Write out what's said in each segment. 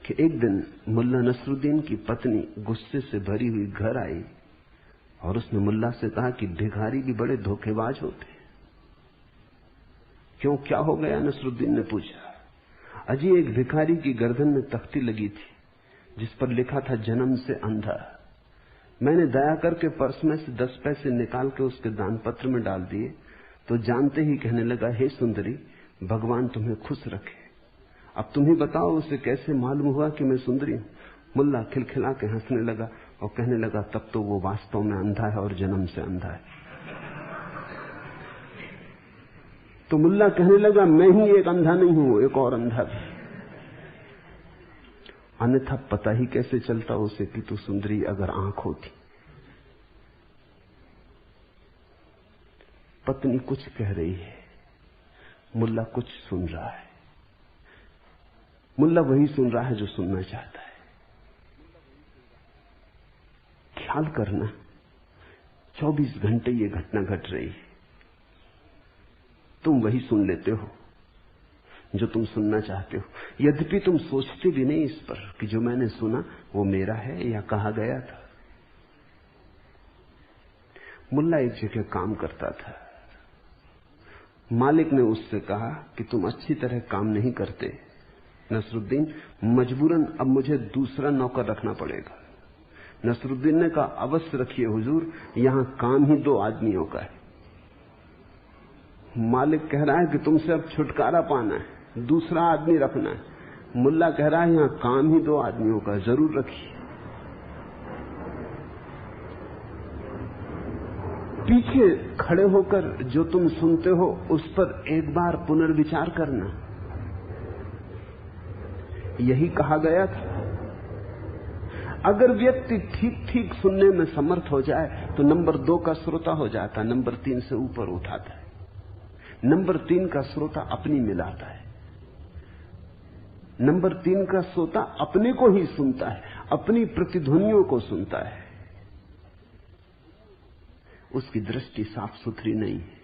कि एक दिन मुल्ला नसरुद्दीन की पत्नी गुस्से से भरी हुई घर आई और उसने मुल्ला से कहा कि भिखारी भी बड़े धोखेबाज होते हैं। क्यों, क्या हो गया? नसरुद्दीन ने पूछा। अजी, एक भिखारी की गर्दन में तख्ती लगी थी जिस पर लिखा था जन्म से अंधा। मैंने दया करके पर्स में से 10 पैसे निकाल के उसके दान पत्र में डाल दिए तो जानते ही कहने लगा, हे सुंदरी, भगवान तुम्हें खुश रखे। अब तुम ही बताओ उसे कैसे मालूम हुआ कि मैं सुंदरी हूं? मुल्ला खिलखिला के हंसने लगा और कहने लगा, तब तो वो वास्तव में अंधा है और जन्म से अंधा है। तो मुल्ला कहने लगा, मैं ही एक अंधा नहीं हूं, एक और अंधा भी। अन्यथा पता ही कैसे चलता उसे कि तू सुंदरी अगर आंख होती। पत्नी कुछ कह रही है, मुल्ला कुछ सुन रहा है। मुल्ला वही सुन रहा है जो सुनना चाहता है। ख्याल करना, 24 घंटे ये घटना घट रही है, तुम वही सुन लेते हो जो तुम सुनना चाहते हो, यद्यपि तुम सोचते भी नहीं इस पर कि जो मैंने सुना वो मेरा है या कहा गया था। मुल्ला एक जगह काम करता था। मालिक ने उससे कहा कि तुम अच्छी तरह काम नहीं करते नसरुद्दीन, मजबूरन अब मुझे दूसरा नौकर रखना पड़ेगा। नसरुद्दीन ने कहा, अवश्य रखिए हुजूर, यहां काम ही 2 आदमियों का है। मालिक कह रहा है कि तुमसे अब छुटकारा पाना है, दूसरा आदमी रखना है। मुल्ला कह रहा है, यहां काम ही 2 आदमियों का, जरूर रखिए। पीछे खड़े होकर जो तुम सुनते हो उस पर एक बार पुनर्विचार करना। यही कहा गया था। अगर व्यक्ति ठीक ठीक सुनने में समर्थ हो जाए तो नंबर 2 का श्रोता हो जाता, नंबर 3 से ऊपर उठाता है। नंबर 3 का श्रोता अपनी मिलाता है। नंबर 3 का श्रोता अपने को ही सुनता है, अपनी प्रतिध्वनियों को सुनता है। उसकी दृष्टि साफ सुथरी नहीं है,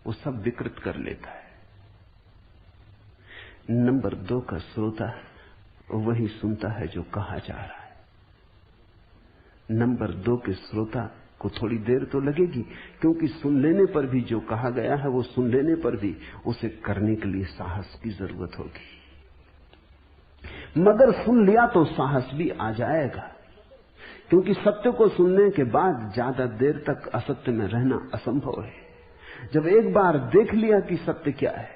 वो सब विकृत कर लेता है। नंबर 2 का श्रोता वही सुनता है जो कहा जा रहा है। नंबर 2 के श्रोता को थोड़ी देर तो लगेगी, क्योंकि सुन लेने पर भी जो कहा गया है वो सुन लेने पर भी उसे करने के लिए साहस की जरूरत होगी। मगर सुन लिया तो साहस भी आ जाएगा, क्योंकि सत्य को सुनने के बाद ज्यादा देर तक असत्य में रहना असंभव है। जब एक बार देख लिया कि सत्य क्या है